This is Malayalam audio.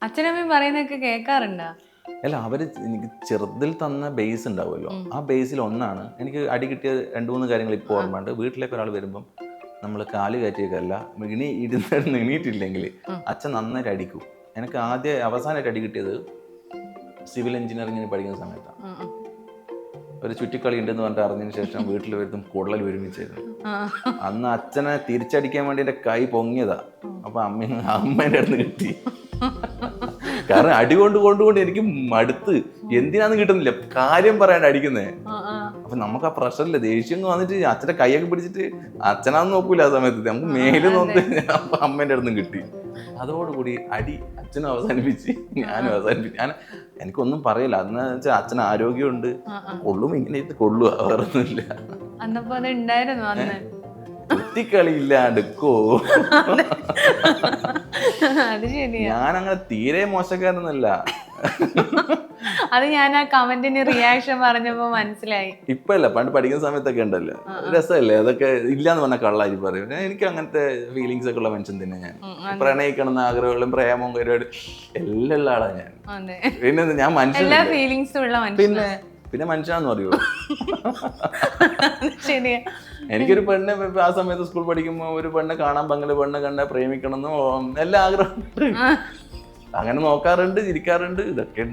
അച്ഛനമ്മയും പറയുന്നൊക്കെ കേൾക്കാറുണ്ടോ? അല്ല, അവര് എനിക്ക് ചെറുതിൽ തന്ന ബേസ് ഉണ്ടാവുമല്ലോ, ആ ബേസിൽ ഒന്നാണ് എനിക്ക് അടി കിട്ടിയ 2-3 കാര്യങ്ങൾ ഇപ്പോൾ ഓർമ്മയുണ്ട്. വീട്ടിലേക്ക് ഒരാൾ വരുമ്പം നമ്മൾ കാല് കയറ്റിയേക്കല്ല, ഇരുന്നിടന്ന് എണീറ്റില്ലെങ്കിൽ അച്ഛൻ നന്നായിട്ട് അടിക്കും. എനിക്ക് അവസാനമായിട്ട് അടി കിട്ടിയത് സിവിൽ എഞ്ചിനീയറിംഗിന് പഠിക്കുന്ന സമയത്താണ്. ഒരു ചുറ്റിക്കളി ഉണ്ടെന്ന് പറഞ്ഞിട്ട് അറിഞ്ഞതിന് ശേഷം വീട്ടിൽ വരുത്തും കൂടുതൽ ഒരുമിച്ചായിരുന്നു. അന്ന് അച്ഛനെ തിരിച്ചടിക്കാൻ വേണ്ടി എൻ്റെ കൈ പൊങ്ങിയതാ. അപ്പൊ അമ്മേൻ്റെ അടുത്ത് കിട്ടി. കാരണം അടി കൊണ്ടുകൊണ്ട് എനിക്ക് മടുത്ത്, എന്തിനാന്ന് കിട്ടുന്നില്ല, കാര്യം പറയാണ്ട് അടിക്കുന്നേ. അപ്പൊ നമുക്ക് ആ പ്രഷറില്ല, ദേഷ്യം വന്നിട്ട് അച്ഛന്റെ കൈയൊക്കെ പിടിച്ചിട്ട് അച്ഛനാന്ന് നോക്കൂല ആ സമയത്ത്, നമുക്ക് മേല് നോക്കി. അപ്പൊ അമ്മേന്റെ അടുത്തും കിട്ടി. അതോടുകൂടി അടി അച്ഛനും അവസാനിപ്പിച്ച് ഞാനും അവസാനിപ്പിച്ചു. എനിക്കൊന്നും പറയില്ല. അന്ന് വെച്ചാൽ അച്ഛന് ആരോഗ്യമുണ്ട്, കൊള്ളും ഇങ്ങനെ കൊള്ളുക, വേറൊന്നുമില്ല. അന്നപ്പോ അത് ഉണ്ടായിരുന്നു അന്ന് കുത്തിക്കളിയില്ലാണ്ടിക്കോ. അത് ശരിയാ. ഞാനങ്ങനെ തീരെ മോശക്കാരനൊന്നുമല്ല. അത് ഞാൻ ആ കമന്റിന് റിയാക്ഷൻ പറഞ്ഞപ്പോ മനസ്സിലായി. ഇപ്പല്ല, പണ്ട് പഠിക്കുന്ന സമയത്തൊക്കെ ഉണ്ടല്ലോ, രസമല്ലേ അതൊക്കെ. ഇല്ലാന്ന് പറഞ്ഞ കള്ളായി പറയും. എനിക്ക് അങ്ങനത്തെ ഫീലിങ്സ് ഒക്കെ ഉള്ള മനുഷ്യൻ തന്നെ ഞാൻ. പ്രണയിക്കണം എന്ന് ആഗ്രഹങ്ങളും പ്രേമവും പരിപാടി എല്ലാം ഉള്ള ആളാണ് ഞാൻ. പിന്നെ ഞാൻ മനുഷ്യൻ, പിന്നെ മനുഷ്യനാന്ന് പറയൂ. ശരിയാ. എനിക്കൊരു പെണ്ണെ ആ സമയത്ത് സ്കൂൾ പഠിക്കുമ്പോ ഒരു പെണ്ണെ കാണാൻ പങ്കില് പെണ്ണെ കണ്ട പ്രേമിക്കണം എന്നും എല്ലാ ആഗ്രഹം. അങ്ങനെ നോക്കാറുണ്ട്, ചിരിക്കാറുണ്ട്, ഇതൊക്കെ ഉണ്ടാവും.